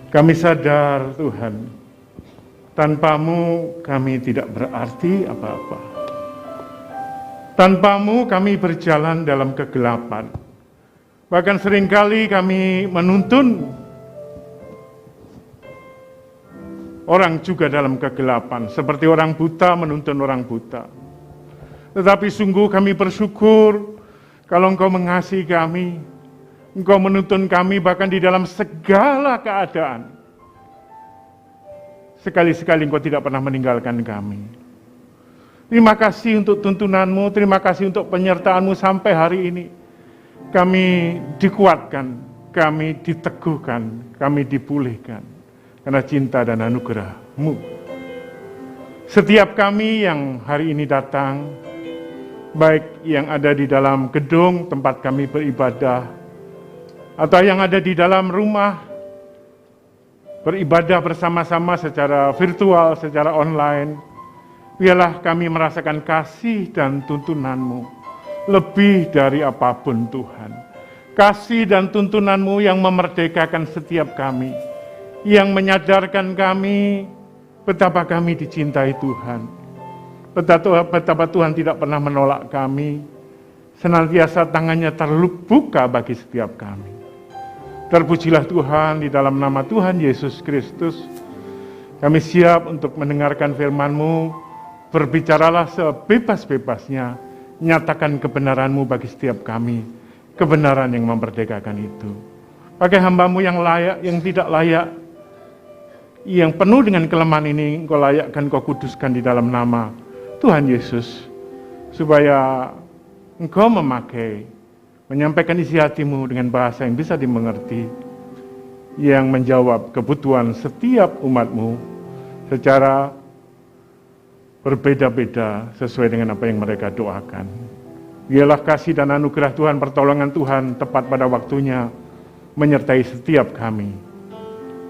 Kami sadar Tuhan, tanpa-Mu kami tidak berarti apa-apa. Tanpa-Mu kami berjalan dalam kegelapan. Bahkan seringkali kami menuntun orang juga dalam kegelapan, seperti orang buta menuntun orang buta. Tetapi sungguh kami bersyukur kalau Engkau mengasihi kami, Engkau menuntun kami bahkan di dalam segala keadaan. Sekali-sekali Engkau tidak pernah meninggalkan kami. Terima kasih untuk tuntunan-Mu, terima kasih untuk penyertaan-Mu sampai hari ini. Kami dikuatkan, kami diteguhkan, kami dipulihkan. Karena cinta dan anugerah-Mu. Setiap kami yang hari ini datang, baik yang ada di dalam gedung tempat kami beribadah, atau yang ada di dalam rumah, beribadah bersama-sama secara virtual, secara online, biarlah kami merasakan kasih dan tuntunan-Mu lebih dari apapun Tuhan. Kasih dan tuntunan-Mu yang memerdekakan setiap kami, yang menyadarkan kami betapa kami dicintai Tuhan, betapa Tuhan tidak pernah menolak kami, senantiasa tangannya terbuka bagi setiap kami. Terpujilah Tuhan, di dalam nama Tuhan Yesus Kristus, kami siap untuk mendengarkan firman-Mu. Berbicaralah sebebas-bebasnya, nyatakan kebenaran-Mu bagi setiap kami, kebenaran yang memerdekakan itu. Pakai hamba-Mu yang layak, yang tidak layak, yang penuh dengan kelemahan ini, Engkau layakkan, Engkau kuduskan di dalam nama Tuhan Yesus, supaya Engkau menyampaikan isi hati-Mu dengan bahasa yang bisa dimengerti, yang menjawab kebutuhan setiap umat-Mu secara berbeda-beda sesuai dengan apa yang mereka doakan. Biarlah kasih dan anugerah Tuhan, pertolongan Tuhan tepat pada waktunya menyertai setiap kami.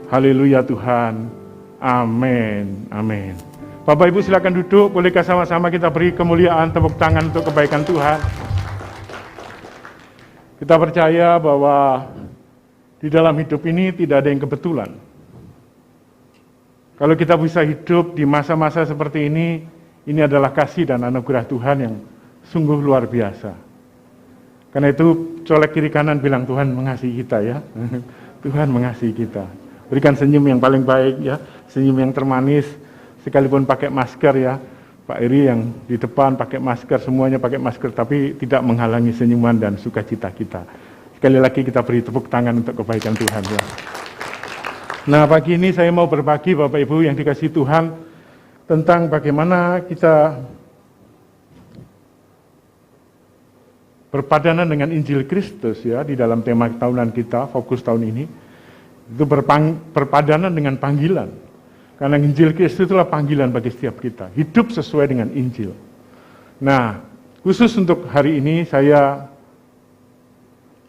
Haleluya Tuhan. Amin. Amin. Bapak Ibu silakan duduk, bolehkah sama-sama kita beri kemuliaan, tepuk tangan untuk kebaikan Tuhan. Kita percaya bahwa di dalam hidup ini tidak ada yang kebetulan. Kalau kita bisa hidup di masa-masa seperti ini adalah kasih dan anugerah Tuhan yang sungguh luar biasa. Karena itu colek kiri kanan bilang, Tuhan mengasihi kita ya. Tuhan mengasihi kita. Berikan senyum yang paling baik ya, senyum yang termanis, sekalipun pakai masker ya. Pak Iri yang di depan pakai masker, semuanya pakai masker, tapi tidak menghalangi senyuman dan sukacita kita. Sekali lagi kita beri tepuk tangan untuk kebaikan Tuhan ya. Nah, pagi ini saya mau berbagi Bapak Ibu yang dikasihi Tuhan tentang bagaimana kita berpadanan dengan Injil Kristus ya di dalam tema tahunan kita, fokus tahun ini. Itu berpadanan dengan panggilan. Karena Injil Kristus itulah panggilan bagi setiap kita, hidup sesuai dengan Injil. Nah, khusus untuk hari ini saya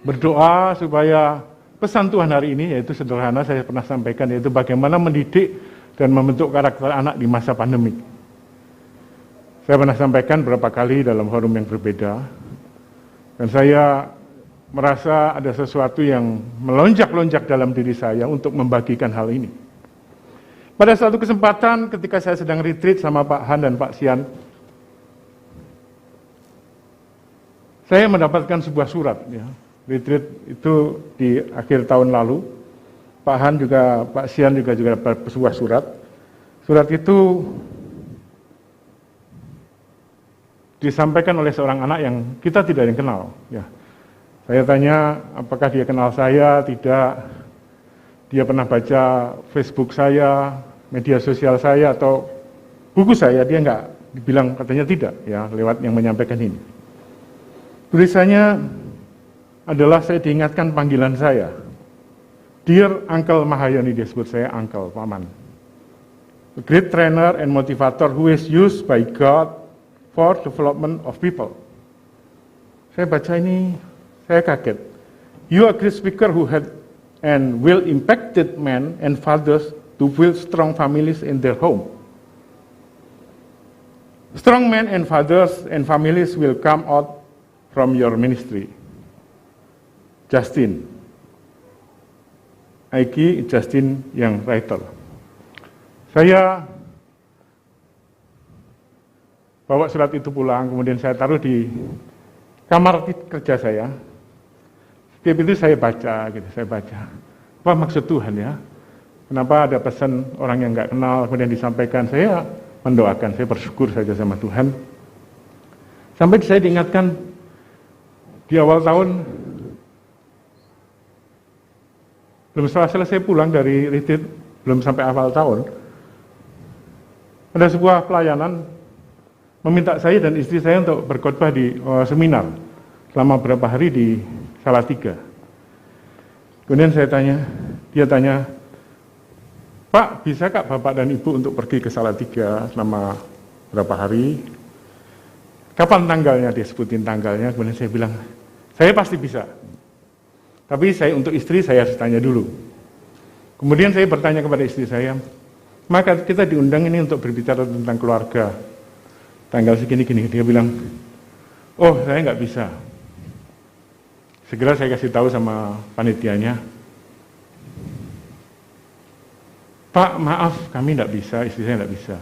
berdoa supaya pesan Tuhan hari ini, yaitu sederhana saya pernah sampaikan, yaitu bagaimana mendidik dan membentuk karakter anak di masa pandemik. Saya pernah sampaikan beberapa kali dalam forum yang berbeda, dan saya merasa ada sesuatu yang melonjak-lonjak dalam diri saya untuk membagikan hal ini. Pada suatu kesempatan ketika saya sedang retreat sama Pak Han dan Pak Sian, saya mendapatkan sebuah surat ya. Retreat itu di akhir tahun lalu, Pak Han juga, Pak Sian juga dapat sebuah surat. Surat itu disampaikan oleh seorang anak yang kita tidak ada yang kenal. Ya. Saya tanya, apakah dia kenal saya? Tidak. Dia pernah baca Facebook saya, media sosial saya, atau buku saya? Dia nggak bilang, katanya tidak, ya, lewat yang menyampaikan ini. Tulisannya adalah saya diingatkan panggilan saya. Dear Uncle Mahayoni, dia sebut saya Uncle, Paman. A great trainer and motivator who is used by God for development of people. Saya baca ini, saya kaget. You are a great speaker who had and will impacted men and fathers to build strong families in their home. Strong men and fathers and families will come out from your ministry. Justin. Aiki Justin yang writer. Saya bawa surat itu pulang, kemudian saya taruh di kamar kerja saya. Setiap itu saya baca, apa maksud Tuhan ya? Kenapa ada pesan orang yang nggak kenal kemudian disampaikan? Saya mendoakan, saya bersyukur saja sama Tuhan. Sampai saya diingatkan di awal tahun, belum selesai pulang dari retreat, belum sampai awal tahun, ada sebuah pelayanan meminta saya dan istri saya untuk berkhotbah di seminar selama beberapa hari di Salatiga. Kemudian dia tanya, Pak, bisa Kak Bapak dan Ibu untuk pergi ke Salatiga selama berapa hari? Kapan tanggalnya? Dia sebutin tanggalnya. Kemudian saya bilang, saya pasti bisa. Tapi untuk istri saya harus tanya dulu. Kemudian saya bertanya kepada istri saya, maka kita diundang ini untuk berbicara tentang keluarga. Tanggal segini-gini. Dia bilang, oh saya nggak bisa. Segera saya kasih tahu sama panitianya, Pak maaf kami nggak bisa, istri saya nggak bisa.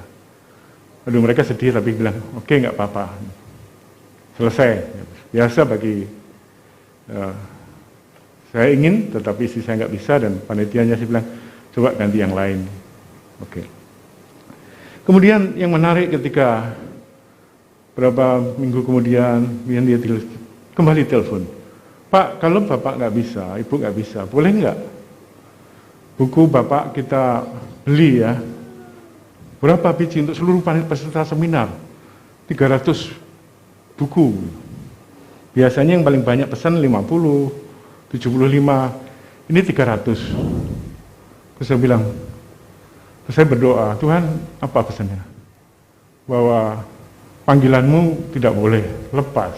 Aduh mereka sedih tapi bilang, oke nggak apa-apa. Selesai. Biasa bagi saya ingin, tetapi istri saya nggak bisa dan panitianya sih bilang, coba ganti yang lain. Oke. Kemudian yang menarik ketika berapa minggu kemudian dia kembali telepon, Pak kalau Bapak nggak bisa, Ibu nggak bisa, boleh nggak buku Bapak kita beli ya? Berapa biji untuk seluruh peserta seminar? 300 buku. Biasanya yang paling banyak pesan 50, 75, ini 300. Terus saya berdoa, Tuhan apa pesannya? Bahwa panggilanmu tidak boleh lepas.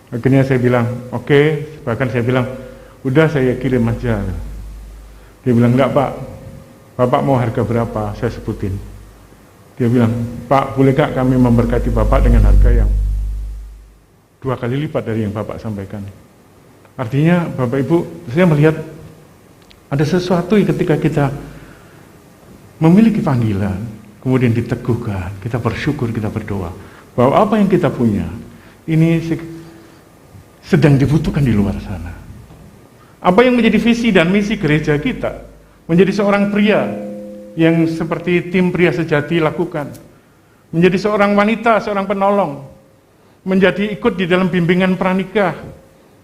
Akhirnya saya bilang, oke, bahkan saya bilang, udah saya kirim aja. Dia bilang, enggak Pak, Bapak mau harga berapa? Saya sebutin. Dia bilang, Pak, bolehkah kami memberkati Bapak dengan harga yang 2 kali lipat dari yang Bapak sampaikan? Artinya, Bapak Ibu, saya melihat ada sesuatu yang ketika kita memiliki panggilan, kemudian diteguhkan, kita bersyukur, kita berdoa, bahwa apa yang kita punya, ini sedang dibutuhkan di luar sana. Apa yang menjadi visi dan misi gereja kita, menjadi seorang pria yang seperti tim pria sejati lakukan, menjadi seorang wanita, seorang penolong, menjadi ikut di dalam bimbingan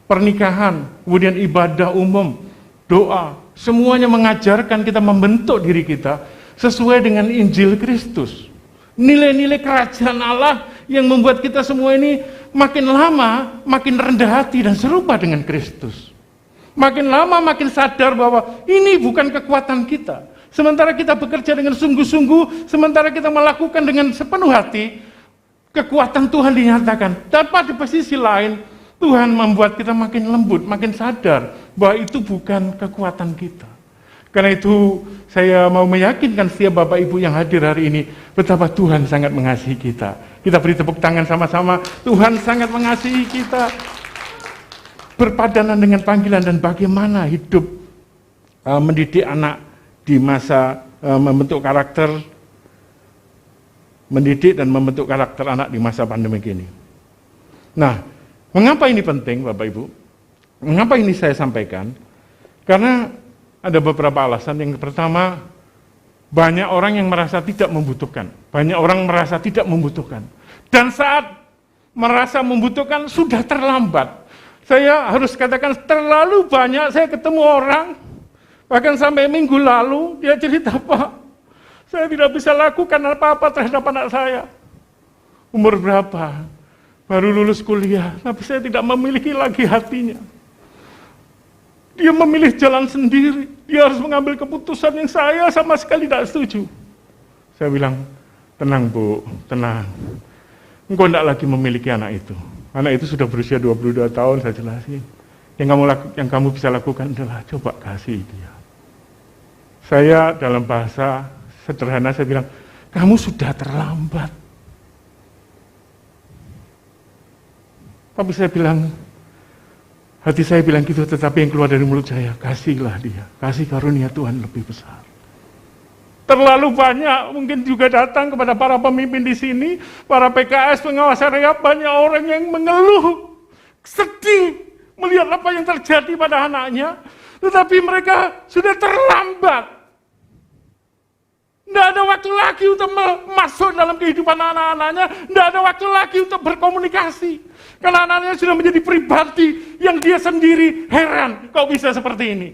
pernikahan, kemudian ibadah umum, doa, semuanya mengajarkan kita membentuk diri kita sesuai dengan Injil Kristus. Nilai-nilai kerajaan Allah yang membuat kita semua ini makin lama makin rendah hati dan serupa dengan Kristus. Makin lama makin sadar bahwa ini bukan kekuatan kita. Sementara kita bekerja dengan sungguh-sungguh, sementara kita melakukan dengan sepenuh hati, kekuatan Tuhan dinyatakan. Dan pada sisi lain, Tuhan membuat kita makin lembut, makin sadar bahwa itu bukan kekuatan kita. Karena itu saya mau meyakinkan setiap Bapak Ibu yang hadir hari ini betapa Tuhan sangat mengasihi kita. Kita beri tepuk tangan sama-sama. Tuhan sangat mengasihi kita. Berpadanan dengan panggilan dan bagaimana hidup mendidik anak di masa membentuk karakter, mendidik dan membentuk karakter anak di masa pandemi ini. Nah, mengapa ini penting Bapak Ibu? Mengapa ini saya sampaikan? Karena ada beberapa alasan. Yang pertama, banyak orang yang merasa tidak membutuhkan. Banyak orang merasa tidak membutuhkan. Dan saat merasa membutuhkan, sudah terlambat. Saya harus katakan terlalu banyak saya ketemu orang, bahkan sampai minggu lalu, dia cerita, Pak, saya tidak bisa lakukan apa-apa terhadap anak saya. Umur berapa? Baru lulus kuliah, tapi saya tidak memiliki lagi hatinya. Dia memilih jalan sendiri, dia harus mengambil keputusan yang saya sama sekali tidak setuju. Saya bilang, tenang Bu, tenang. Engkau tidak lagi memiliki anak itu. Anak itu sudah berusia 22 tahun, saya jelasin. Yang kamu bisa lakukan adalah coba kasih dia. Saya dalam bahasa sederhana saya bilang, kamu sudah terlambat. Tapi saya bilang, Hati saya bilang gitu, tetapi yang keluar dari mulut saya, kasihlah dia, kasih karunia Tuhan lebih besar. Terlalu banyak mungkin juga datang kepada para pemimpin di sini, para PKS, pengawas rehab, banyak orang yang mengeluh, sedih, melihat apa yang terjadi pada anaknya, tetapi mereka sudah terlambat. Tidak ada waktu lagi untuk masuk dalam kehidupan anak-anaknya, tidak ada waktu lagi untuk berkomunikasi. Karena anak-anaknya sudah menjadi pribadi yang dia sendiri heran, kok bisa seperti ini.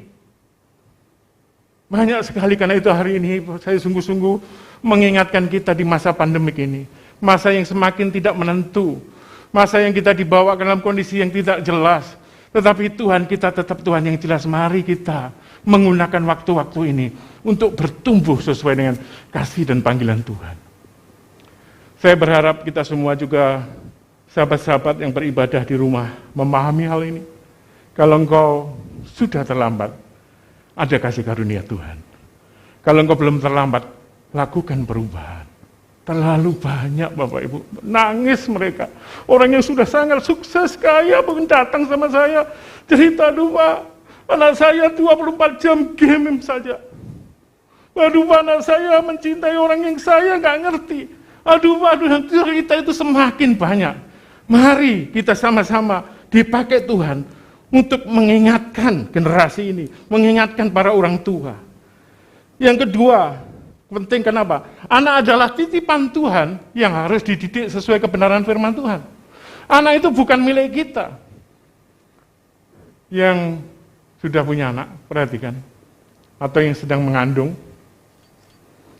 Banyak sekali, karena itu hari ini saya sungguh-sungguh mengingatkan kita di masa pandemik ini. Masa yang semakin tidak menentu, masa yang kita dibawa ke dalam kondisi yang tidak jelas. Tetapi Tuhan kita tetap Tuhan yang jelas. Mari kita menggunakan waktu-waktu ini untuk bertumbuh sesuai dengan kasih dan panggilan Tuhan. Saya berharap kita semua juga, sahabat-sahabat yang beribadah di rumah, memahami hal ini. Kalau engkau sudah terlambat, ada kasih karunia Tuhan. Kalau engkau belum terlambat, lakukan perubahan. Terlalu banyak Bapak Ibu, nangis mereka. Orang yang sudah sangat sukses, kaya pun datang sama saya, cerita, aduh Pak, anak saya 24 jam game saja. Aduh Pak, anak saya mencintai orang yang saya nggak ngerti. Aduh Pak, cerita itu semakin banyak. Mari kita sama-sama dipakai Tuhan untuk mengingatkan generasi ini, mengingatkan para orang tua. Yang kedua, penting kenapa? Anak adalah titipan Tuhan yang harus dididik sesuai kebenaran firman Tuhan. Anak itu bukan milik kita. Yang sudah punya anak, perhatikan. Atau yang sedang mengandung.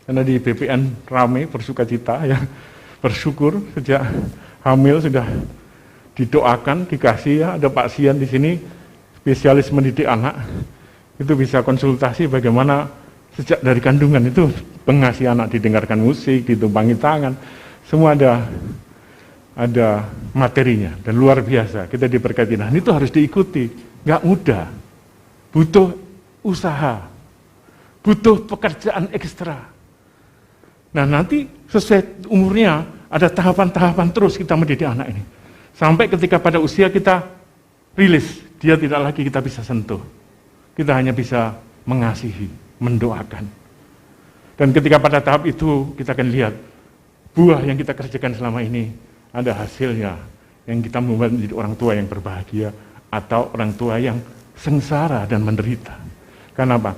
Karena di BPN ramai bersukacita, ya, bersyukur sejak hamil sudah didoakan, dikasih, ya, ada Pak Sian di sini, spesialis mendidik anak. Itu bisa konsultasi bagaimana sejak dari kandungan itu pengasih anak, didengarkan musik, ditumpangi tangan, semua ada materinya dan luar biasa. Kita diberkati. Nah, itu harus diikuti, nggak mudah, butuh usaha, butuh pekerjaan ekstra. Nah, nanti sesuai umurnya ada tahapan-tahapan terus kita mendidik anak ini. Sampai ketika pada usia kita rilis, dia tidak lagi kita bisa sentuh. Kita hanya bisa mengasihi, mendoakan. Dan ketika pada tahap itu kita akan lihat buah yang kita kerjakan selama ini ada hasilnya, yang kita membuat menjadi orang tua yang berbahagia atau orang tua yang sengsara dan menderita. Karena apa?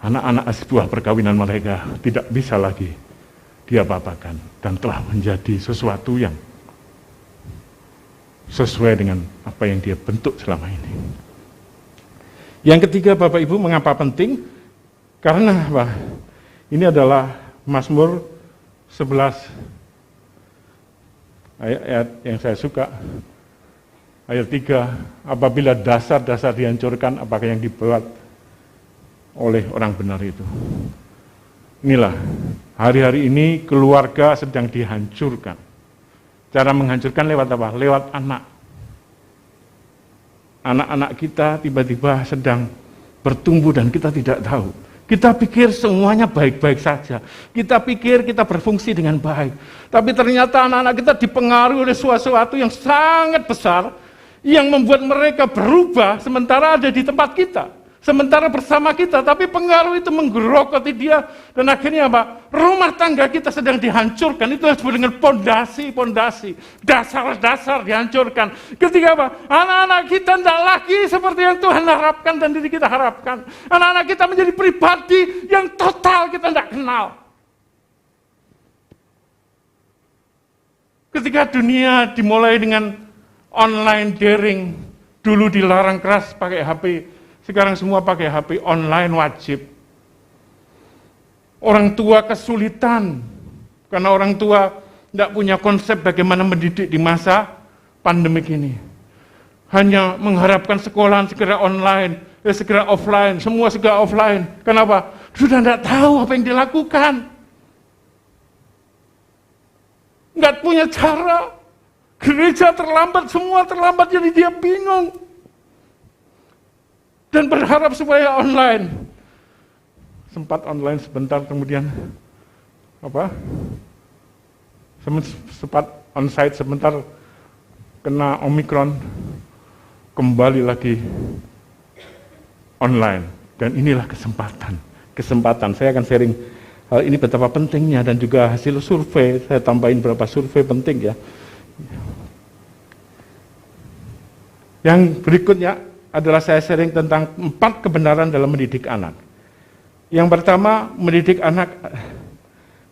Anak-anak sebuah perkawinan mereka tidak bisa lagi diapa-apakan dan telah menjadi sesuatu yang sesuai dengan apa yang dia bentuk selama ini. Yang ketiga, Bapak Ibu, mengapa penting? Karena apa? Ini adalah Mazmur 11 ayat yang saya suka. Ayat 3, apabila dasar-dasar dihancurkan, apakah yang dibuat oleh orang benar itu? Inilah, hari-hari ini keluarga sedang dihancurkan. Cara menghancurkan lewat apa? Lewat anak. Anak-anak kita tiba-tiba sedang bertumbuh dan kita tidak tahu. Kita pikir semuanya baik-baik saja. Kita pikir kita berfungsi dengan baik. Tapi ternyata anak-anak kita dipengaruhi oleh sesuatu yang sangat besar yang membuat mereka berubah sementara ada di tempat kita. Sementara bersama kita, tapi pengaruh itu menggerogoti dia, dan akhirnya apa? Rumah tangga kita sedang dihancurkan. Itu disebut dengan pondasi, dasar-dasar dihancurkan. Ketika apa? Anak-anak kita tidak lagi seperti yang Tuhan harapkan dan diri kita harapkan. Anak-anak kita menjadi pribadi yang total kita tidak kenal. Ketika dunia dimulai dengan online daring, dulu dilarang keras pakai HP, sekarang semua pakai HP online wajib. Orang tua kesulitan, karena orang tua tidak punya konsep bagaimana mendidik di masa pandemik ini. Hanya mengharapkan sekolahan segera online, segera offline, semua segera offline. Kenapa? Sudah tidak tahu apa yang dilakukan. Nggak punya cara. Gereja terlambat, semua terlambat, jadi dia bingung. Dan berharap supaya online. Sempat online sebentar, kemudian sempat onsite sebentar, kena Omikron, kembali lagi online. Dan inilah kesempatan. Saya akan sharing hal ini betapa pentingnya dan juga hasil survei. Saya tambahin beberapa survei penting ya. Yang berikutnya adalah saya sharing tentang 4 kebenaran dalam mendidik anak. Yang pertama, mendidik anak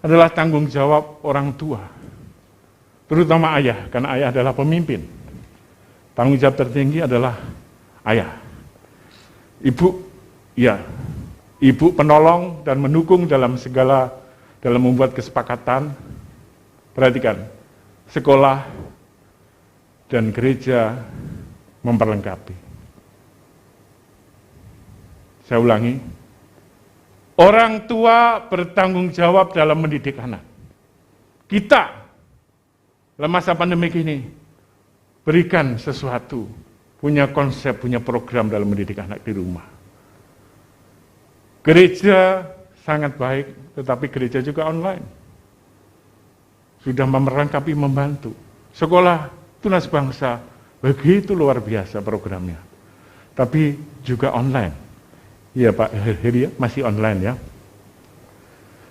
adalah tanggung jawab orang tua, terutama ayah, karena ayah adalah pemimpin. Tanggung jawab tertinggi adalah ayah. Ibu, ya, ibu penolong dan mendukung dalam membuat kesepakatan. Perhatikan, sekolah dan gereja memperlengkapi. Saya ulangi, orang tua bertanggung jawab dalam mendidik anak. Kita, dalam masa pandemi ini, berikan sesuatu, punya konsep, punya program dalam mendidik anak di rumah. Gereja sangat baik, tetapi gereja juga online. Sudah memerlengkapi, membantu. Sekolah Tunas Bangsa, begitu luar biasa programnya. Tapi juga online. Iya Pak Heri, masih online ya.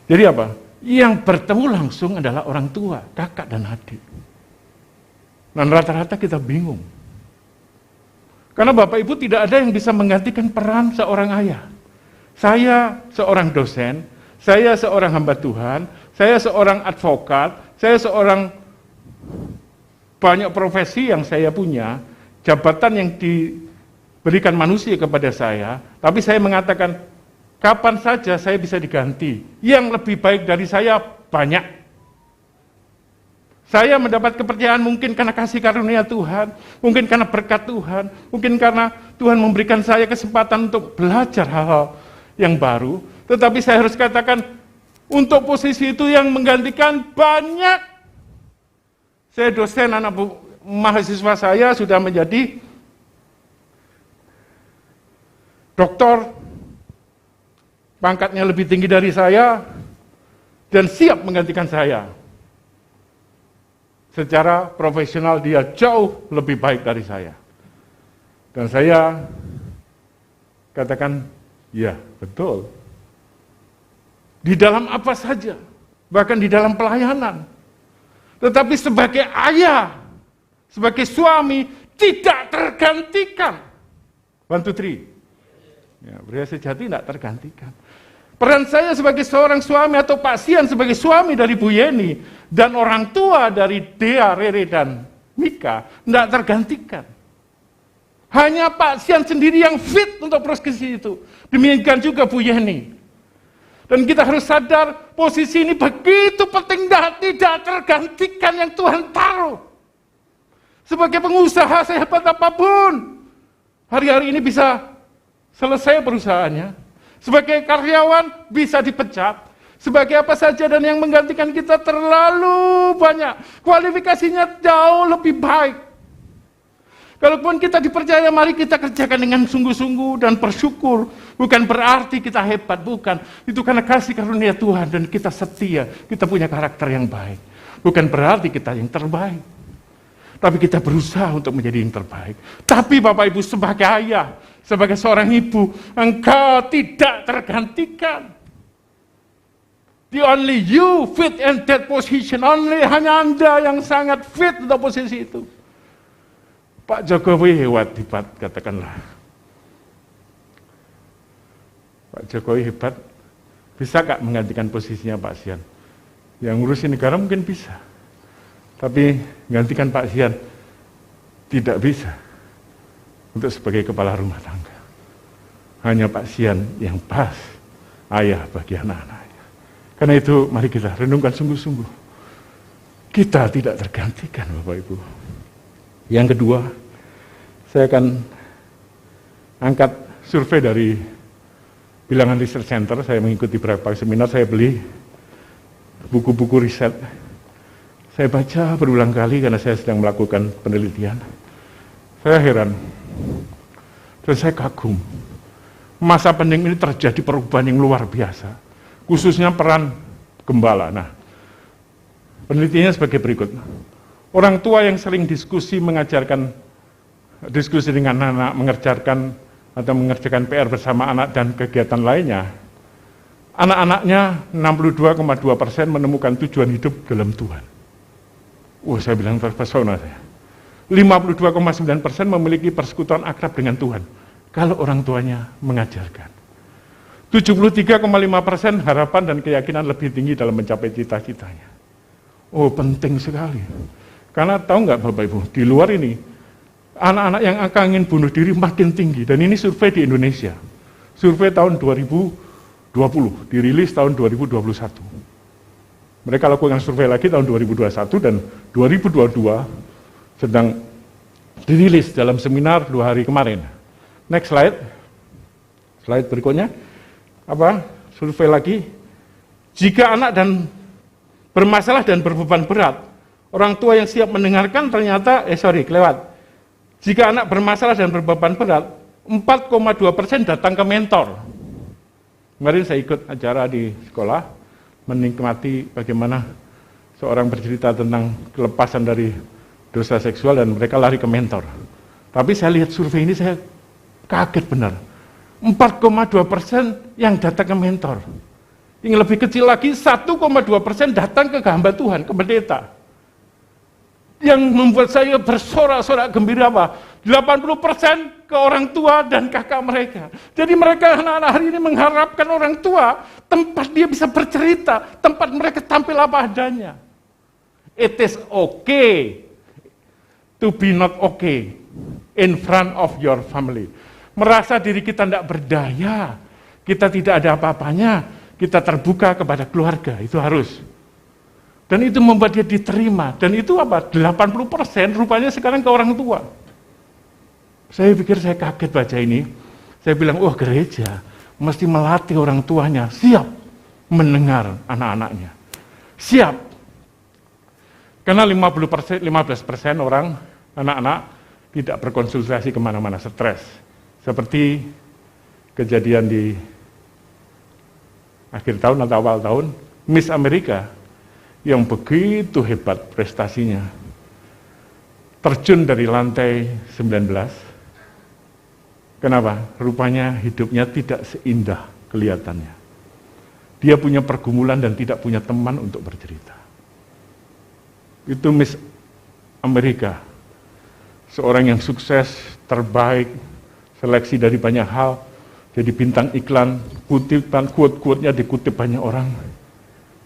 Jadi apa? Yang bertemu langsung adalah orang tua, kakak dan adik. Dan rata-rata kita bingung. Karena Bapak Ibu tidak ada yang bisa menggantikan peran seorang ayah. Saya seorang dosen, saya seorang hamba Tuhan, saya seorang advokat, saya seorang banyak profesi yang saya punya, jabatan yang diberikan manusia kepada saya, tapi saya mengatakan, kapan saja saya bisa diganti. Yang lebih baik dari saya banyak. Saya mendapat kepercayaan mungkin karena kasih karunia Tuhan, mungkin karena berkat Tuhan, mungkin karena Tuhan memberikan saya kesempatan untuk belajar hal-hal yang baru, tetapi saya harus katakan, untuk posisi itu yang menggantikan banyak. Saya dosen, mahasiswa saya sudah menjadi doktor, pangkatnya lebih tinggi dari saya, dan siap menggantikan saya. Secara profesional dia jauh lebih baik dari saya. Dan saya katakan, ya betul. Di dalam apa saja, bahkan di dalam pelayanan. Tetapi sebagai ayah, sebagai suami, tidak tergantikan. 1, 2, 3. Ya, pria sejati tidak tergantikan. Peran saya sebagai seorang suami atau Pak Sian sebagai suami dari Bu Yeni dan orang tua dari Dea, Rere, dan Mika tidak tergantikan. Hanya Pak Sian sendiri yang fit untuk posisi itu. Demikian juga Bu Yeni. Dan kita harus sadar posisi ini begitu penting dan tidak tergantikan yang Tuhan taruh. Sebagai pengusaha sehebat apapun, hari-hari ini bisa selesai perusahaannya. Sebagai karyawan bisa dipecat. Sebagai apa saja dan yang menggantikan kita terlalu banyak. Kualifikasinya jauh lebih baik. Kalaupun kita dipercaya, mari kita kerjakan dengan sungguh-sungguh dan bersyukur. Bukan berarti kita hebat, bukan. Itu karena kasih karunia Tuhan dan kita setia. Kita punya karakter yang baik. Bukan berarti kita yang terbaik. Tapi kita berusaha untuk menjadi yang terbaik. Tapi Bapak Ibu sebagai ayah, sebagai seorang ibu, engkau tidak tergantikan. The only you fit in that position. Hanya Anda yang sangat fit untuk posisi itu. Pak Jokowi hebat, katakanlah. Pak Jokowi hebat, bisa gak menggantikan posisinya Pak Sian? Yang ngurusin negara mungkin bisa. Tapi menggantikan Pak Sian tidak bisa untuk sebagai kepala rumah tangga. Hanya Pak Sian yang pas ayah bagi anak-anaknya. Karena itu mari kita renungkan sungguh-sungguh. Kita tidak tergantikan Bapak Ibu. Yang kedua, saya akan angkat survei dari Bilangan Research Center. Saya mengikuti beberapa seminar, saya beli buku-buku riset. Saya baca berulang kali karena saya sedang melakukan penelitian. Saya heran, dan saya kagum. Masa pandemi ini terjadi perubahan yang luar biasa, khususnya peran gembala. Nah, penelitiannya sebagai berikut. Orang tua yang sering diskusi mengajarkan diskusi dengan anak, mengerjakan PR bersama anak dan kegiatan lainnya, anak-anaknya 62,2% menemukan tujuan hidup dalam Tuhan. Saya bilang terpesona saya. 52,9% memiliki persekutuan akrab dengan Tuhan, kalau orang tuanya mengajarkan. 73,5% harapan dan keyakinan lebih tinggi dalam mencapai cita-citanya. Penting sekali. Karena tahu nggak Bapak Ibu, di luar ini, anak-anak yang akan ingin bunuh diri makin tinggi. Dan ini survei di Indonesia. Survei tahun 2020, dirilis tahun 2021. Mereka lakukan survei lagi tahun 2021 dan 2022 sedang dirilis dalam seminar 2 hari kemarin. Next slide. Slide berikutnya. Survei lagi. Jika anak dan bermasalah dan berbeban berat, orang tua yang siap mendengarkan ternyata, kelewat. Jika anak bermasalah dan berbeban berat, 4,2% datang ke mentor. Kemarin saya ikut acara di sekolah, menikmati bagaimana seorang bercerita tentang kelepasan dari dosa seksual dan mereka lari ke mentor. Tapi saya lihat survei ini, saya kaget benar. 4,2% yang datang ke mentor. Yang lebih kecil lagi, 1,2% datang ke hamba Tuhan, ke pendeta. Yang membuat saya bersorak-sorak gembira 80% ke orang tua dan kakak mereka. Jadi mereka anak-anak hari ini mengharapkan orang tua tempat dia bisa bercerita, tempat mereka tampil apa adanya. It is okay to be not okay in front of your family. Merasa diri kita tidak berdaya, kita tidak ada apa-apanya, kita terbuka kepada keluarga, itu harus. Dan itu membuat dia diterima. Dan itu 80% rupanya sekarang ke orang tua. Saya pikir saya kaget baca ini. Saya bilang, gereja mesti melatih orang tuanya siap mendengar anak-anaknya. Siap. Karena 15% orang, anak-anak tidak berkonsultasi kemana-mana, stres. Seperti kejadian di akhir tahun atau awal tahun, Miss Amerika yang begitu hebat prestasinya, terjun dari lantai 19. Kenapa? Rupanya hidupnya tidak seindah kelihatannya. Dia punya pergumulan dan tidak punya teman untuk bercerita. Itu Miss Amerika, seorang yang sukses, terbaik, seleksi dari banyak hal, jadi bintang iklan, kutipan, quote-quote-nya dikutip banyak orang,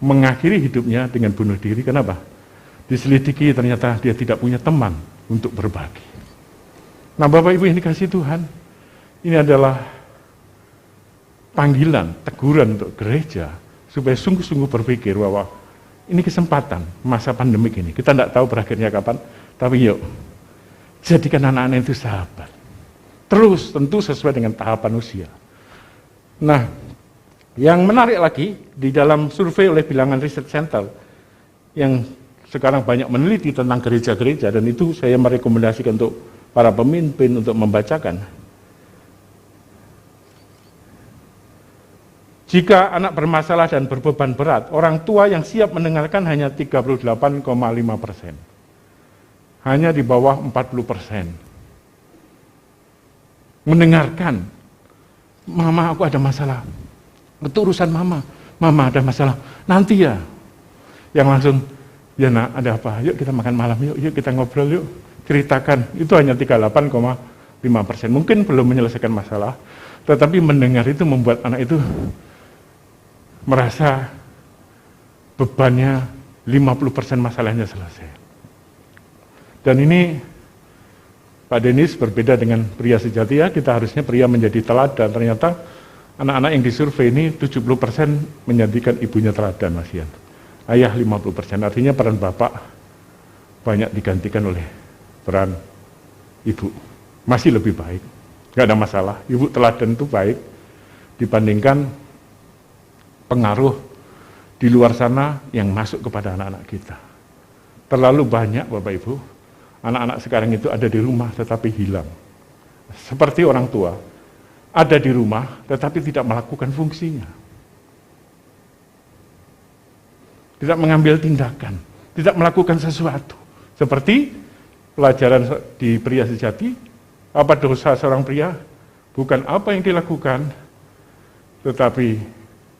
mengakhiri hidupnya dengan bunuh diri. Kenapa? Diselidiki ternyata dia tidak punya teman untuk berbagi. Nah Bapak Ibu yang dikasihi Tuhan, ini adalah panggilan, teguran untuk gereja, supaya sungguh-sungguh berpikir bahwa ini kesempatan, masa pandemik ini, kita tidak tahu berakhirnya kapan, tapi yuk, jadikan anak-anak itu sahabat. Terus tentu sesuai dengan tahapan usia. Nah, yang menarik lagi, di dalam survei oleh Bilangan Research Center, yang sekarang banyak meneliti tentang gereja-gereja, dan itu saya merekomendasikan untuk para pemimpin untuk membacakan. Jika anak bermasalah dan berbeban berat, orang tua yang siap mendengarkan hanya 38,5%. Hanya di bawah 40%. Mendengarkan, mama aku ada masalah, itu urusan mama ada masalah, nanti ya. Yang langsung, ya nak ada apa, yuk kita makan malam, yuk kita ngobrol, yuk ceritakan. Itu hanya 38,5%. Mungkin belum menyelesaikan masalah, tetapi mendengar itu membuat anak itu merasa bebannya 50% masalahnya selesai. Dan ini Pak Denis berbeda dengan pria sejati, ya kita harusnya pria menjadi teladan. Ternyata anak-anak yang disurvei ini 70% menjadikan ibunya teladan, Mas Ian. Ayah 50%, artinya peran bapak banyak digantikan oleh peran ibu. Masih lebih baik, nggak ada masalah. Ibu teladan itu baik dibandingkan pengaruh di luar sana yang masuk kepada anak-anak kita. Terlalu banyak Bapak Ibu, anak-anak sekarang itu ada di rumah tetapi hilang. Seperti orang tua, ada di rumah tetapi tidak melakukan fungsinya. Tidak mengambil tindakan, tidak melakukan sesuatu. Seperti pelajaran di pria sejati, Apa dosa seorang pria? Bukan apa yang dilakukan, tetapi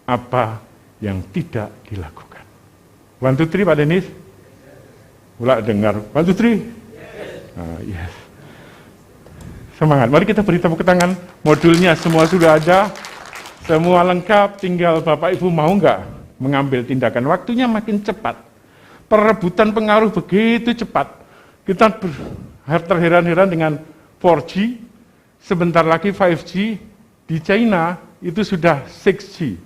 apa yang tidak dilakukan. 1, 2, 3 Pak Denis? Mulai dengar. 1, 2, 3? Yes. Semangat. Mari kita beri tepuk tangan. Modulnya semua sudah ada. Semua lengkap. Tinggal Bapak Ibu mau nggak mengambil tindakan. Waktunya makin cepat. Perebutan pengaruh begitu cepat. Kita terheran-heran dengan 4G. Sebentar lagi 5G. Di China itu sudah 6G.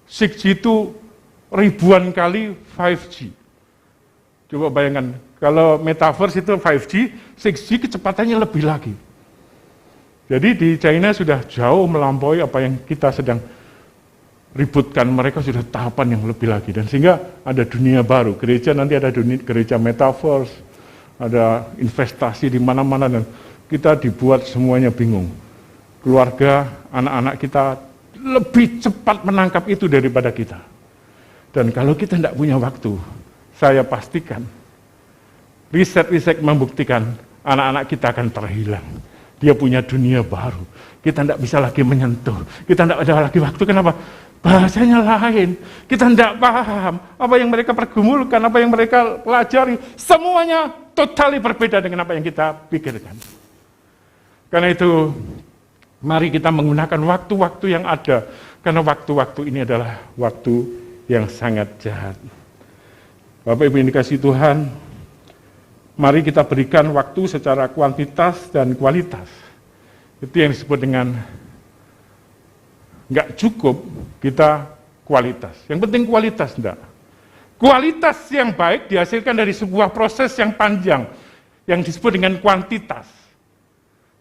6G itu ribuan kali 5G. Coba bayangkan, kalau metaverse itu 5G, 6G kecepatannya lebih lagi. Jadi di China sudah jauh melampaui apa yang kita sedang ributkan, mereka sudah tahapan yang lebih lagi. Dan sehingga ada dunia baru, gereja nanti ada gereja metaverse, ada investasi di mana-mana, dan kita dibuat semuanya bingung. Keluarga, anak-anak kita lebih cepat menangkap itu daripada kita. Dan kalau kita tidak punya waktu, saya pastikan, riset-riset membuktikan anak-anak kita akan terhilang. Dia punya dunia baru. Kita tidak bisa lagi menyentuh. Kita tidak ada lagi waktu. Kenapa? Bahasanya lain. Kita tidak paham apa yang mereka pergumulkan, apa yang mereka pelajari. Semuanya totali berbeda dengan apa yang kita pikirkan. Karena itu, mari kita menggunakan waktu-waktu yang ada. Karena waktu-waktu ini adalah waktu yang sangat jahat. Bapak Ibu yang dikasihi Tuhan, mari kita berikan waktu secara kuantitas dan kualitas. Itu yang disebut dengan nggak cukup kita kualitas. Yang penting kualitas enggak. Kualitas yang baik dihasilkan dari sebuah proses yang panjang yang disebut dengan kuantitas.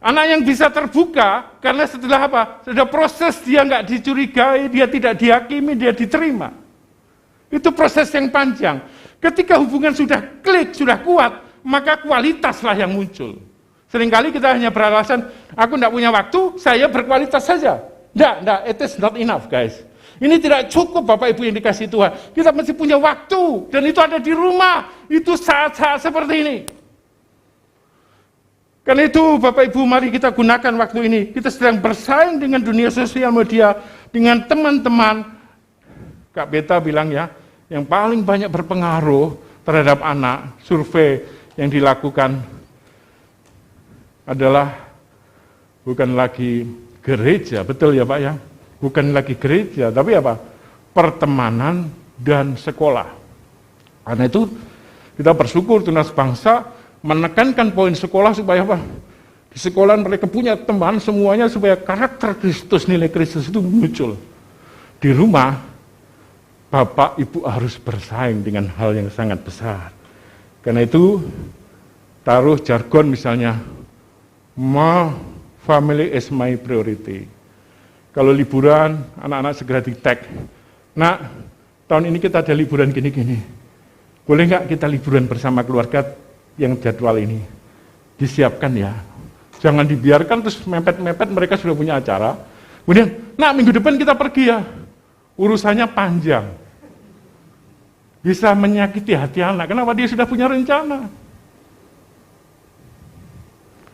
Anak yang bisa terbuka karena setelah apa? Sudah proses dia nggak dicurigai, dia tidak dihakimi, dia diterima. Itu proses yang panjang. Ketika hubungan sudah klik, sudah kuat, maka kualitaslah yang muncul. Seringkali kita hanya beralasan, aku tidak punya waktu, saya berkualitas saja. Tidak, it is not enough guys. Ini tidak cukup Bapak Ibu yang dikasih Tuhan. Kita mesti punya waktu, dan itu ada di rumah. Itu saat-saat seperti ini. Karena itu Bapak Ibu mari kita gunakan waktu ini. Kita sedang bersaing dengan dunia sosial media, dengan teman-teman. Kak Beta bilang ya, yang paling banyak berpengaruh terhadap anak, survei yang dilakukan adalah bukan lagi gereja, betul ya Pak ya? Bukan lagi gereja, tapi apa? Pertemanan dan sekolah. Karena itu kita bersyukur Tunas Bangsa menekankan poin sekolah supaya apa? Di sekolah mereka punya teman semuanya supaya karakter Kristus, nilai Kristus itu muncul. Di rumah Bapak, Ibu harus bersaing dengan hal yang sangat besar. Karena itu, taruh jargon misalnya, my family is my priority. Kalau liburan, anak-anak segera di-tag. Nah, tahun ini kita ada liburan gini-gini. Boleh nggak kita liburan bersama keluarga yang jadwal ini? Disiapkan ya. Jangan dibiarkan terus mepet-mepet mereka sudah punya acara. Kemudian, nah minggu depan kita pergi ya. Urusannya panjang. Bisa menyakiti hati anak. Kenapa? Dia sudah punya rencana.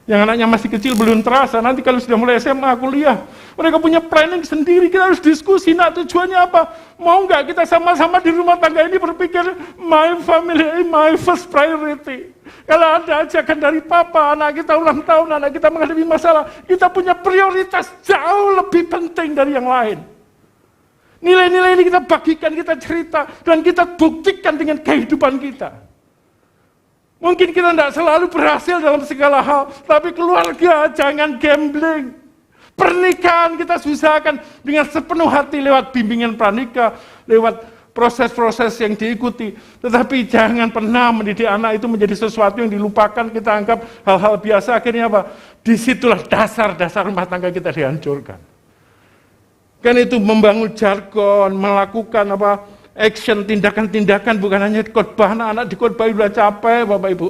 Yang anaknya masih kecil belum terasa. Nanti kalau sudah mulai SMA, kuliah, mereka punya planning sendiri. Kita harus diskusi. Nah, tujuannya apa? Mau nggak kita sama-sama di rumah tangga ini berpikir my family, my first priority. Kalau ada ajakan dari papa, anak kita ulang tahun, anak kita menghadapi masalah, kita punya prioritas jauh lebih penting dari yang lain. Nilai-nilai ini kita bagikan, kita cerita, dan kita buktikan dengan kehidupan kita. Mungkin kita tidak selalu berhasil dalam segala hal, tapi keluarga jangan gambling. Pernikahan kita usahakan dengan sepenuh hati lewat bimbingan pranikah, lewat proses-proses yang diikuti. Tetapi jangan pernah mendidik anak itu menjadi sesuatu yang dilupakan, kita anggap hal-hal biasa, akhirnya apa? Disitulah dasar-dasar rumah tangga kita dihancurkan. Kan itu membangun jargon, melakukan apa action, tindakan-tindakan, bukan hanya khotbah. Anak-anak di khotbah sudah capek, Bapak Ibu.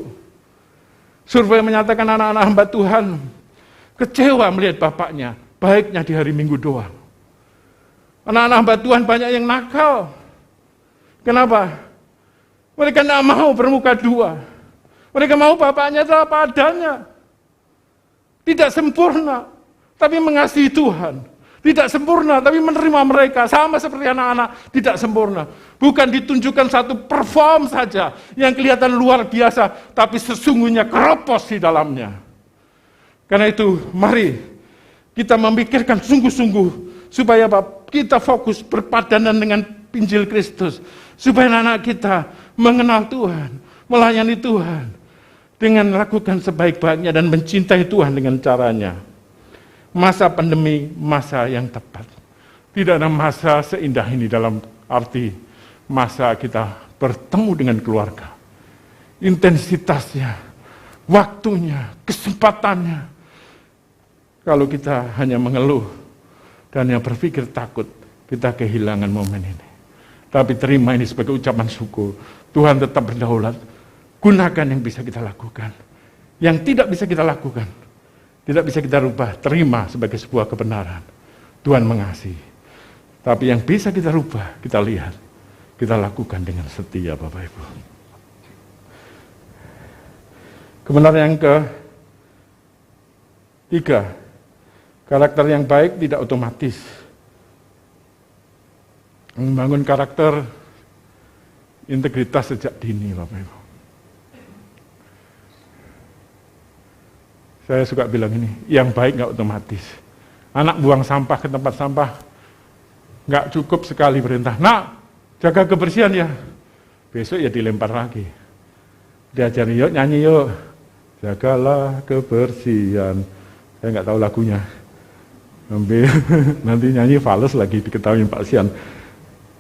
Survei menyatakan anak-anak hamba Tuhan kecewa melihat bapaknya, baiknya di hari Minggu doang. Anak-anak hamba Tuhan banyak yang nakal. Kenapa? Mereka tidak mau bermuka dua. Mereka mau bapaknya itu apa adanya. Tidak sempurna, tapi mengasihi Tuhan. Tidak sempurna, tapi menerima mereka. Sama seperti anak-anak, tidak sempurna. Bukan ditunjukkan satu perform saja yang kelihatan luar biasa, tapi sesungguhnya keropos di dalamnya. Karena itu, mari kita memikirkan sungguh-sungguh supaya kita fokus berpadanan dengan Injil Kristus. Supaya anak kita mengenal Tuhan, melayani Tuhan. Dengan melakukan sebaik-baiknya dan mencintai Tuhan dengan caranya. Masa pandemi, masa yang tepat. Tidak ada masa seindah ini dalam arti masa kita bertemu dengan keluarga. Intensitasnya, waktunya, kesempatannya. Kalau kita hanya mengeluh dan yang berpikir takut, kita kehilangan momen ini. Tapi terima ini sebagai ucapan syukur. Tuhan tetap berdaulat. Gunakan yang bisa kita lakukan. Yang tidak bisa kita lakukan, tidak bisa kita rubah, terima sebagai sebuah kebenaran. Tuhan mengasihi. Tapi yang bisa kita rubah, kita lihat, kita lakukan dengan setia, Bapak Ibu. Kebenaran yang ketiga, karakter yang baik tidak otomatis. Membangun karakter integritas sejak dini, Bapak Ibu. Saya suka bilang ini, yang baik nggak otomatis. Anak buang sampah ke tempat sampah, nggak cukup sekali perintah. Nak, jaga kebersihan ya. Besok ya dilempar lagi. Diajarin yuk, nyanyi yuk. Jagalah kebersihan. Saya nggak tahu lagunya. Nanti nyanyi fals lagi diketahui Pak Sian.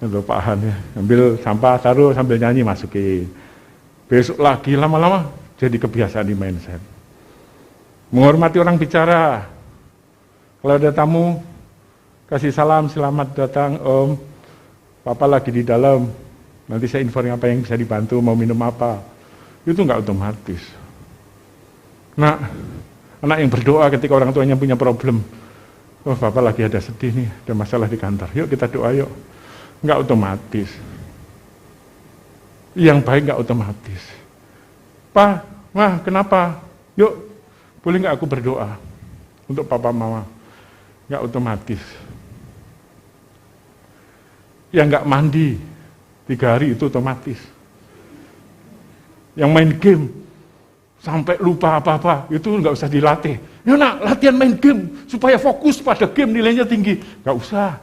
Atau Pak Han ya. Ambil sampah, taruh sambil nyanyi masukin. Besok lagi, lama-lama jadi kebiasaan di mindset. Menghormati orang bicara. Kalau ada tamu, kasih salam, selamat datang Om. Papa lagi di dalam. Nanti saya inform apa yang bisa dibantu, mau minum apa. Itu nggak otomatis. Nah, anak yang berdoa ketika orang tuanya punya problem. Oh, Papa lagi ada sedih nih, ada masalah di kantor. Yuk kita doa yuk. Nggak otomatis. Yang baik nggak otomatis. Pa, Ma, kenapa? Yuk. Boleh nggak aku berdoa untuk papa mama? Nggak otomatis. Yang nggak mandi 3 hari itu otomatis. Yang main game sampai lupa apa-apa itu nggak usah dilatih. Ya nak, latihan main game supaya fokus pada game nilainya tinggi. Nggak usah.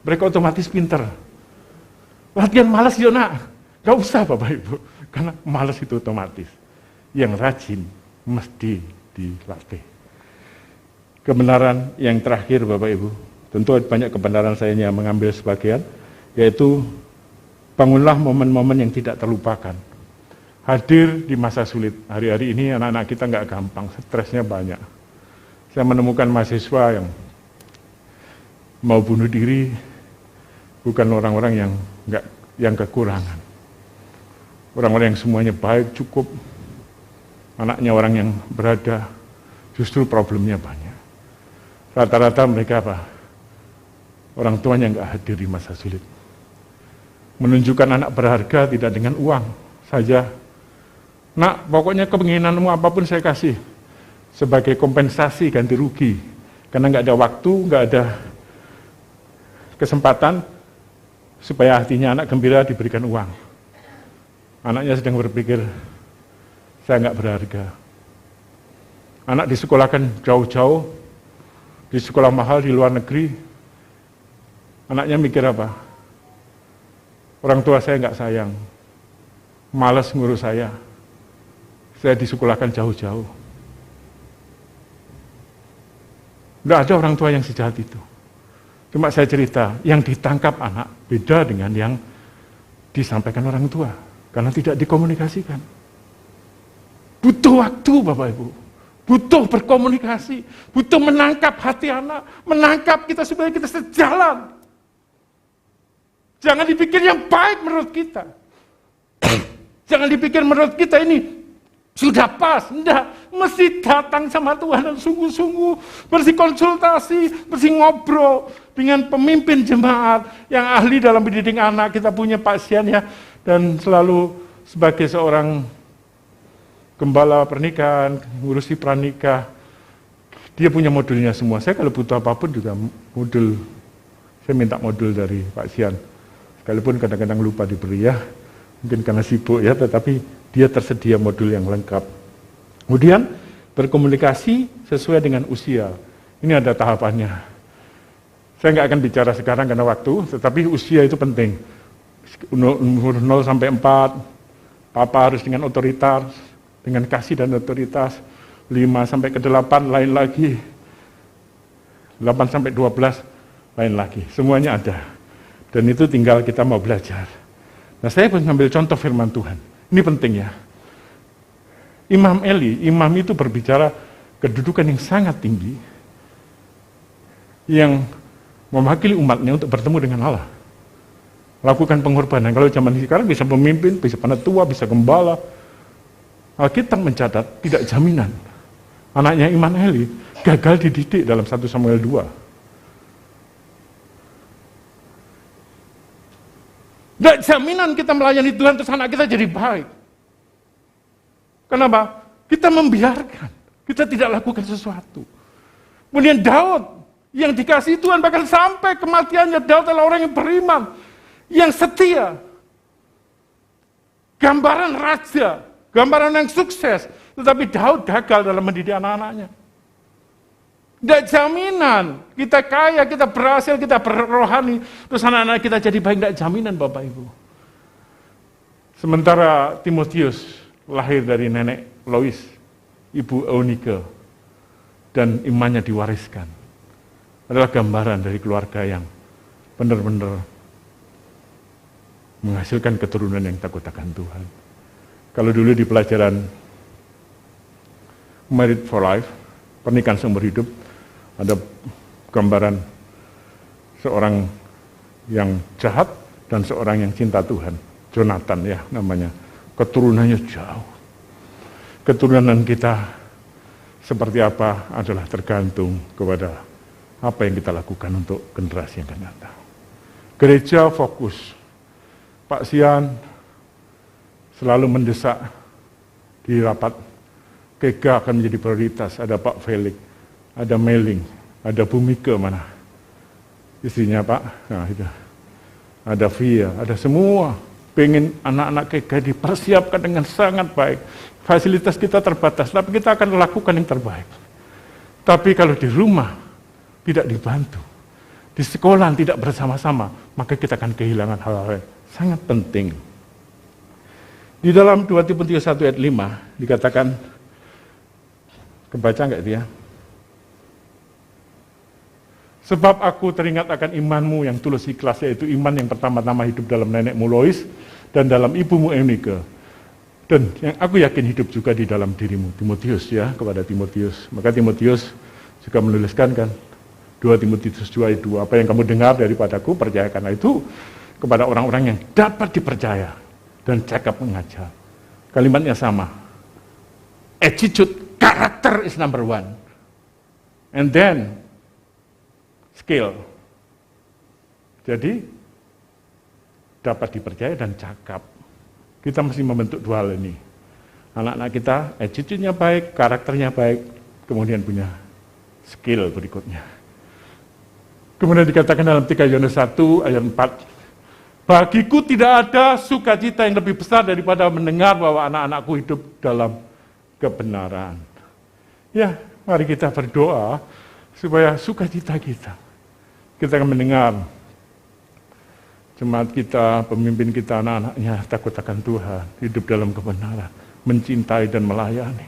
Mereka otomatis pinter. Latihan malas ya nak, nggak usah Bapak Ibu, karena malas itu otomatis. Yang rajin mesti dilatih. Kebenaran yang terakhir Bapak Ibu, tentu banyak kebenaran saya yang mengambil sebagian, yaitu bangunlah momen-momen yang tidak terlupakan. Hadir di masa sulit. Hari-hari ini anak-anak kita nggak gampang, stresnya banyak. Saya menemukan mahasiswa yang mau bunuh diri, bukan orang-orang yang kekurangan. Orang-orang yang semuanya baik, cukup. Anaknya orang yang berada, justru problemnya banyak. Rata-rata mereka apa? Orang tuanya nggak hadir di masa sulit. Menunjukkan anak berharga tidak dengan uang saja. Nak, pokoknya keinginanmu apapun saya kasih. Sebagai kompensasi ganti rugi. Karena nggak ada waktu, nggak ada kesempatan, supaya hatinya anak gembira diberikan uang. Anaknya sedang berpikir, saya nggak berharga. Anak disekolahkan jauh-jauh, di sekolah mahal di luar negeri. Anaknya mikir apa? Orang tua saya nggak sayang, malas ngurus saya disekolahkan jauh-jauh. Nggak ada orang tua yang sejahat itu. Cuma saya cerita, yang ditangkap anak beda dengan yang disampaikan orang tua, karena tidak dikomunikasikan. Butuh waktu Bapak Ibu, butuh berkomunikasi, butuh menangkap hati anak, menangkap kita supaya kita sejalan. Jangan dipikir yang baik menurut kita. Jangan dipikir menurut kita ini sudah pas, enggak. Mesti datang sama Tuhan dan sungguh-sungguh berkonsultasi, ngobrol dengan pemimpin jemaat yang ahli dalam mendidik anak. Kita punya Pak Sian ya, dan selalu sebagai seorang gembala pernikahan, ngurusi pranikah, Dia punya modulnya semua. Saya kalau butuh apapun juga modul. Saya minta modul dari Pak Sian. Sekalipun kadang-kadang lupa diberi ya. Mungkin karena sibuk ya, tetapi dia tersedia modul yang lengkap. Kemudian berkomunikasi sesuai dengan usia. Ini ada tahapannya. Saya nggak akan bicara sekarang karena waktu, tetapi usia itu penting. Umur 0 sampai 4, Papa harus dengan otoritas, dengan kasih dan otoritas. 5 sampai ke 8 lain lagi. 8 sampai 12 lain lagi. Semuanya ada. Dan itu tinggal kita mau belajar. Nah, saya mengambil contoh firman Tuhan. Ini penting ya. Imam Eli, imam itu berbicara kedudukan yang sangat tinggi, yang mewakili umatnya untuk bertemu dengan Allah. Lakukan pengorbanan. Kalau zaman sekarang bisa pemimpin, bisa penatua, bisa gembala. Alkitab mencatat tidak jaminan. Anaknya Imam Eli gagal dididik dalam 1 Samuel 2. Tidak jaminan kita melayani Tuhan terus anak kita jadi baik. Kenapa? Kita membiarkan. Kita tidak lakukan sesuatu. Kemudian Daud yang dikasihi Tuhan bahkan sampai kematiannya, Daud adalah orang yang beriman, yang setia. Gambaran raja, gambaran yang sukses. Tetapi Daud gagal dalam mendidik anak-anaknya. Tidak jaminan kita kaya, kita berhasil, kita berrohani, terus anak-anak kita jadi baik. Tidak jaminan Bapak Ibu. Sementara Timotius lahir dari nenek Lois, ibu Eunike, dan imannya diwariskan. Adalah gambaran dari keluarga yang benar-benar menghasilkan keturunan yang takut akan Tuhan. Kalau dulu di pelajaran Married for Life, pernikahan seumur hidup, ada gambaran seorang yang jahat dan seorang yang cinta Tuhan. Jonathan ya namanya. Keturunannya jauh. Keturunan kita seperti apa adalah tergantung kepada apa yang kita lakukan untuk generasi yang akan datang. Gereja fokus. Pak Sian selalu mendesak di rapat, Kega akan menjadi prioritas. Ada Pak Felix, ada Meling, ada Bumike mana? Istrinya Pak, nah itu. Ada Via, ada semua. Pengen anak-anak Kega dipersiapkan dengan sangat baik. Fasilitas kita terbatas, tapi kita akan lakukan yang terbaik. Tapi kalau di rumah tidak dibantu, di sekolah tidak bersama-sama, maka kita akan kehilangan hal-hal yang sangat penting. Di dalam 2 Timotius 1 ayat 5 dikatakan, kebaca enggak dia? Sebab aku teringat akan imanmu yang tulus ikhlas, yaitu iman yang pertama-tama hidup dalam nenekmu Lois dan dalam ibumu Eunike. Dan yang aku yakin hidup juga di dalam dirimu, Timotius ya, kepada Timotius. Maka Timotius juga menuliskan kan, 2 Timotius 2 ayat 2, apa yang kamu dengar daripadaku, percayakanlah itu kepada orang-orang yang dapat dipercaya dan cakap mengajar. Kalimatnya sama. Attitude, karakter is number one. And then, skill. Jadi, dapat dipercaya dan cakap. Kita mesti membentuk dua hal ini. Anak-anak kita, attitude-nya baik, karakternya baik, kemudian punya skill berikutnya. Kemudian dikatakan dalam 3 Yohanes 1 ayat 4, bagiku tidak ada sukacita yang lebih besar daripada mendengar bahwa anak-anakku hidup dalam kebenaran. Ya, mari kita berdoa supaya sukacita kita akan mendengar jemaat kita, pemimpin kita, anak-anaknya takut akan Tuhan, hidup dalam kebenaran, mencintai dan melayani.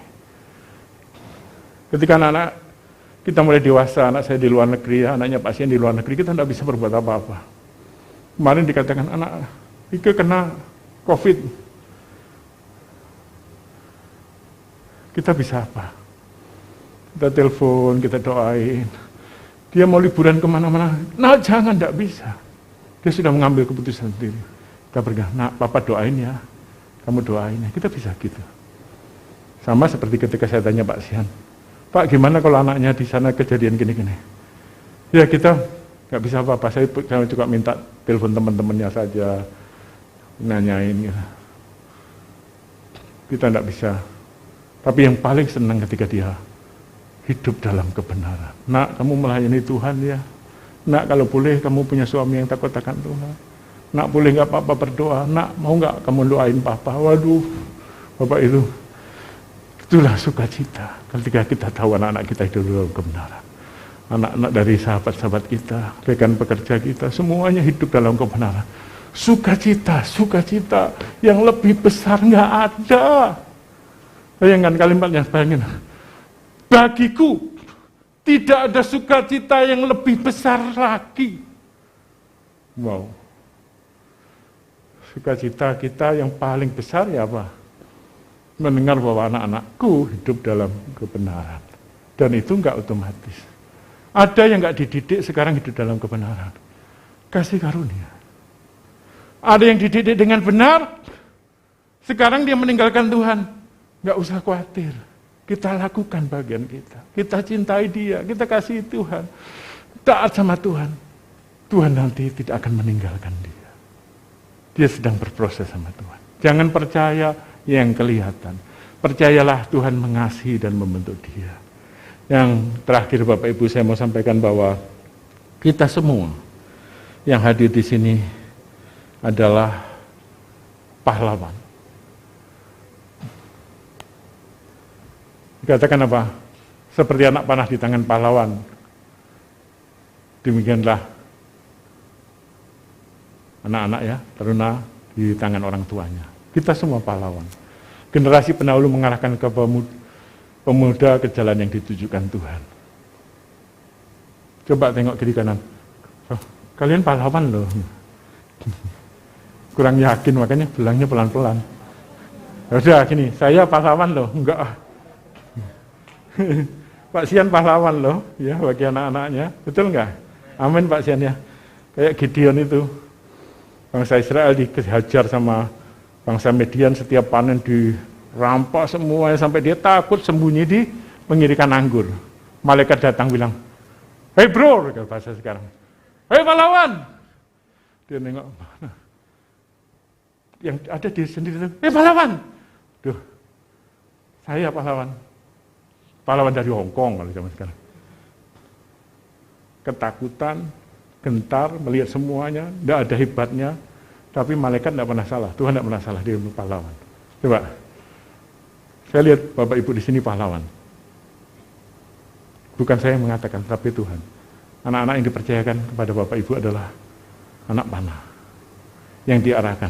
Ketika anak-anak kita mulai dewasa, anak saya di luar negeri, anaknya Pak Sian di luar negeri, kita tidak bisa berbuat apa-apa. Kemarin dikatakan anak Ike kena COVID. Kita bisa apa? Kita telepon, kita doain. Dia mau liburan kemana-mana, nah jangan, tidak bisa. Dia sudah mengambil keputusan sendiri. Kita berkata, nak, Papa doain ya. Kamu doain ya. Kita bisa gitu. Sama seperti ketika saya tanya Pak Sian, Pak, gimana kalau anaknya di sana kejadian gini-gini? Ya kita nggak bisa apa-apa. Saya juga minta telepon teman-temannya saja, nanyain. Gitu. Kita nggak bisa. Tapi yang paling senang ketika dia hidup dalam kebenaran. Nak, kamu melayani Tuhan ya. Nak, kalau boleh kamu punya suami yang takut akan Tuhan. Nak, boleh nggak papa berdoa? Nak, mau nggak kamu doain papa? Waduh, bapak itu. Itulah sukacita ketika kita tahu anak-anak kita hidup dalam kebenaran. Anak-anak dari sahabat-sahabat kita, rekan pekerja kita, semuanya hidup dalam kebenaran. Sukacita yang lebih besar nggak ada. Bayangkan kalimatnya, bayangin. Bagiku tidak ada sukacita yang lebih besar lagi. Wow. Sukacita kita yang paling besar ya apa? Mendengar bahwa anak-anakku hidup dalam kebenaran. Dan itu enggak otomatis. Ada yang enggak dididik sekarang hidup dalam kebenaran. Kasih karunia. Ada yang dididik dengan benar, sekarang dia meninggalkan Tuhan. Enggak usah khawatir. Kita lakukan bagian kita. Kita cintai dia, kita kasih Tuhan. Taat sama Tuhan. Tuhan nanti tidak akan meninggalkan dia. Dia sedang berproses sama Tuhan. Jangan percaya yang kelihatan. Percayalah Tuhan mengasihi dan membentuk dia. Yang terakhir Bapak Ibu saya mau sampaikan bahwa kita semua yang hadir di sini adalah pahlawan. Dikatakan apa? Seperti anak panah di tangan pahlawan. Demikianlah anak-anak ya, teruna di tangan orang tuanya. Kita semua pahlawan. Generasi pendahulu mengarahkan ke pemuda ke jalan yang ditujukan Tuhan. Coba tengok kiri kanan. Oh, kalian pahlawan loh. Kurang yakin makanya bilangnya pelan-pelan. Udah gini, saya pahlawan loh. Enggak. Pak Sian pahlawan loh, ya bagi anak-anaknya. Betul enggak? Amin Pak Sian ya. Kayak Gideon itu. Bangsa Israel dihajar sama bangsa Median, setiap panen dirampas semuanya sampai dia takut sembunyi di pengirikan anggur. Malaikat datang bilang, "Hei bro," kalau bahasa sekarang. "Hei pahlawan." Dia nengok, yang ada di sendiri, "Hei pahlawan." Duh, saya pahlawan. Pahlawan dari Hongkong kalau zaman sekarang. Ketakutan, gentar, melihat semuanya, tidak ada hebatnya, tapi malaikat tidak pernah salah, Tuhan tidak pernah salah, dia pahlawan. Coba, saya lihat Bapak Ibu di sini pahlawan. Bukan saya yang mengatakan, tapi Tuhan. Anak-anak yang dipercayakan kepada Bapak Ibu adalah anak panah yang diarahkan.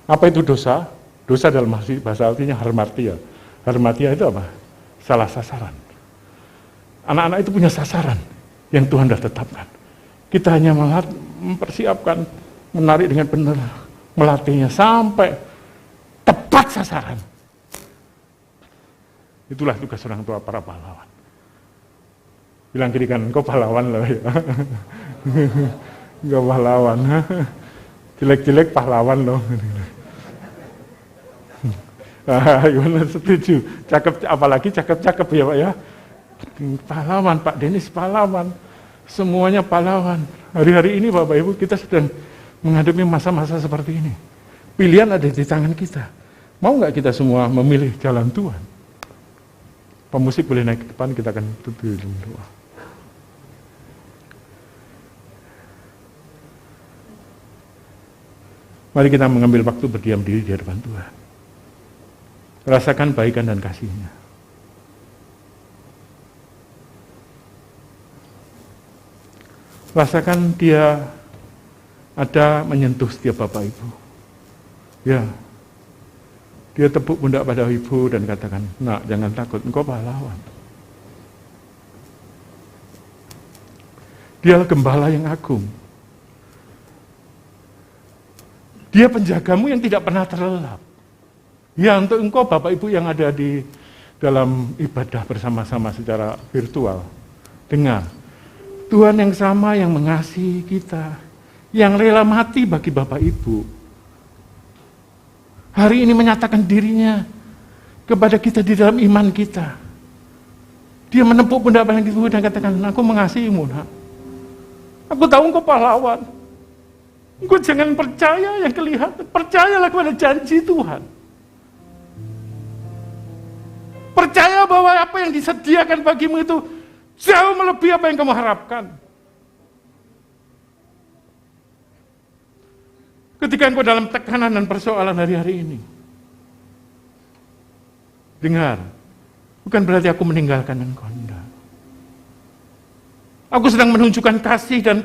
Apa itu dosa? Dosa dalam bahasa artinya harmatia. Harmatia itu apa? Salah sasaran. Anak-anak itu punya sasaran yang Tuhan sudah tetapkan. Kita hanya mempersiapkan, menarik dengan benar, melatihnya sampai tepat sasaran. Itulah tugas orang tua para pahlawan. Bilang kiri kanan, kau pahlawan loh ya. Enggak pahlawan. Jelek-jelek pahlawan loh. Gimana setuju? Cakep, apalagi cakep-cakep ya Pak ya. Pahlawan, Pak Denis pahlawan. Semuanya pahlawan. Hari-hari ini Bapak Ibu kita sedang menghadapi masa-masa seperti ini. Pilihan ada di tangan kita. Mau nggak kita semua memilih jalan Tuhan? Pemusik boleh naik ke depan, kita akan tutup doa. Mari kita mengambil waktu berdiam diri di hadapan Tuhan. Rasakan baikan dan kasih-Nya. Rasakan Dia ada menyentuh setiap Bapak Ibu. Ya, Dia tepuk pundak pada Ibu dan katakan, "Nak, jangan takut, engkau pahlawan." Dia gembala yang agung. Dia penjagamu yang tidak pernah terlelap. Ya, untuk engkau Bapak Ibu yang ada di dalam ibadah bersama-sama secara virtual, dengar, Tuhan yang sama yang mengasihi kita, yang rela mati bagi Bapak Ibu, hari ini menyatakan dirinya kepada kita di dalam iman kita. Dia menepuk pundak pada Ibu dan katakan, "Aku mengasihimu, Nak. Aku tahu engkau pahlawan. Engkau jangan percaya yang kelihatan, percayalah kepada janji Tuhan." Percaya bahwa apa yang disediakan bagimu itu jauh melebihi apa yang kamu harapkan. Ketika engkau dalam tekanan dan persoalan hari-hari ini, dengar, bukan berarti aku meninggalkan engkau. Enggak. Aku sedang menunjukkan kasih dan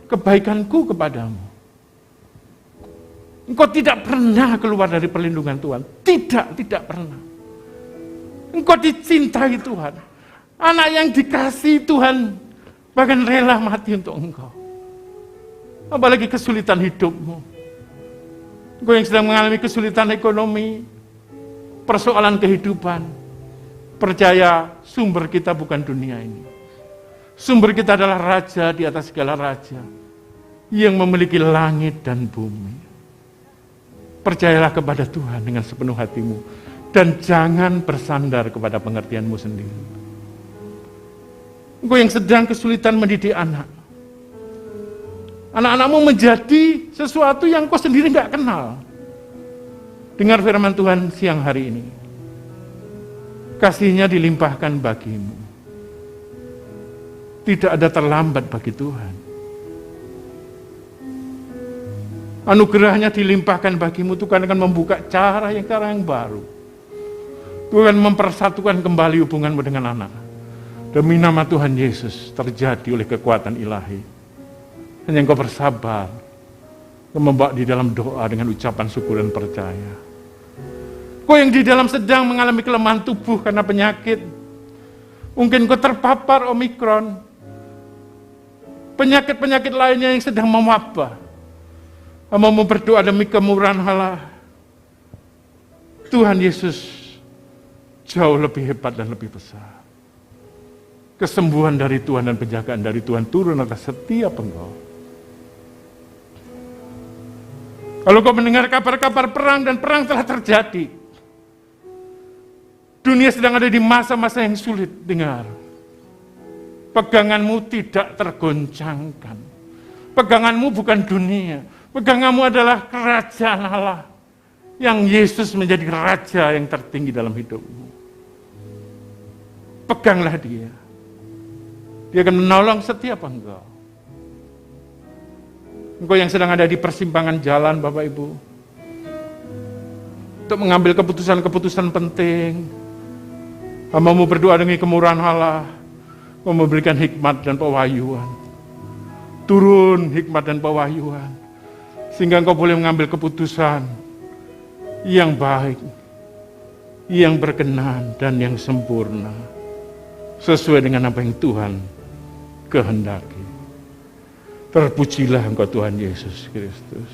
kebaikanku kepadamu. Engkau tidak pernah keluar dari perlindungan Tuhan. Tidak pernah. Engkau dicintai Tuhan. Anak yang dikasihi Tuhan bahkan rela mati untuk engkau. Apalagi kesulitan hidupmu. Engkau yang sedang mengalami kesulitan ekonomi, persoalan kehidupan. Percaya sumber kita bukan dunia ini. Sumber kita adalah Raja di atas segala raja yang memiliki langit dan bumi. Percayalah kepada Tuhan dengan sepenuh hatimu dan jangan bersandar kepada pengertianmu sendiri. Engkau yang sedang kesulitan mendidik anak. Anak-anakmu menjadi sesuatu yang kau sendiri nggak kenal. Dengar firman Tuhan siang hari ini. Kasih-Nya dilimpahkan bagimu. Tidak ada terlambat bagi Tuhan. Anugerah-Nya dilimpahkan bagimu, Tuhan akan membuka cara yang baru. Tuhan mempersatukan kembali hubunganmu dengan anak. Demi nama Tuhan Yesus terjadi oleh kekuatan ilahi. Hanya engkau bersabar, membawa di dalam doa dengan ucapan syukur dan percaya. Kau yang di dalam sedang mengalami kelemahan tubuh karena penyakit, mungkin kau terpapar Omikron, penyakit-penyakit lainnya yang sedang mewabah. Mau berdoa demi kemurahan Allah. Tuhan Yesus jauh lebih hebat dan lebih besar. Kesembuhan dari Tuhan dan penjagaan dari Tuhan turun atas setiap engkau. Kalau kau mendengar kabar-kabar perang dan perang telah terjadi, dunia sedang ada di masa-masa yang sulit, dengar. Peganganmu tidak tergoncangkan. Peganganmu bukan dunia. Peganganmu adalah kerajaan Allah. Yang Yesus menjadi raja yang tertinggi dalam hidupmu. Peganglah Dia. Dia akan menolong setiap engkau. Engkau yang sedang ada di persimpangan jalan, Bapak Ibu. Untuk mengambil keputusan-keputusan penting. Hamba-Mu berdoa demi kemurahan Allah. Memberikan hikmat dan pewahyuan. Turun hikmat dan pewahyuan. Sehingga engkau boleh mengambil keputusan yang baik, yang berkenan, dan yang sempurna. Sesuai dengan apa yang Tuhan kehendaki. Terpujilah engkau Tuhan Yesus Kristus.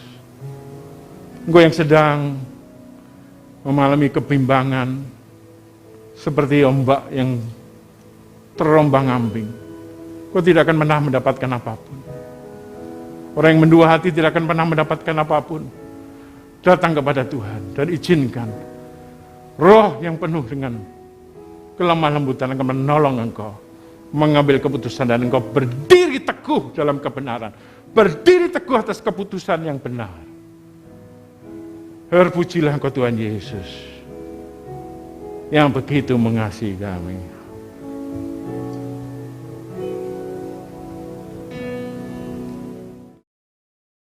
Engkau yang sedang mengalami kebimbangan seperti ombak yang terombang-ambing. Engkau tidak akan pernah mendapatkan apapun. Orang yang mendua hati tidak akan pernah mendapatkan apapun. Datang kepada Tuhan dan izinkan Roh yang penuh dengan kelemah lembutan akan menolong engkau mengambil keputusan dan engkau berdiri teguh dalam kebenaran. Berdiri teguh atas keputusan yang benar. Terpujilah engkau Tuhan Yesus yang begitu mengasihi kami.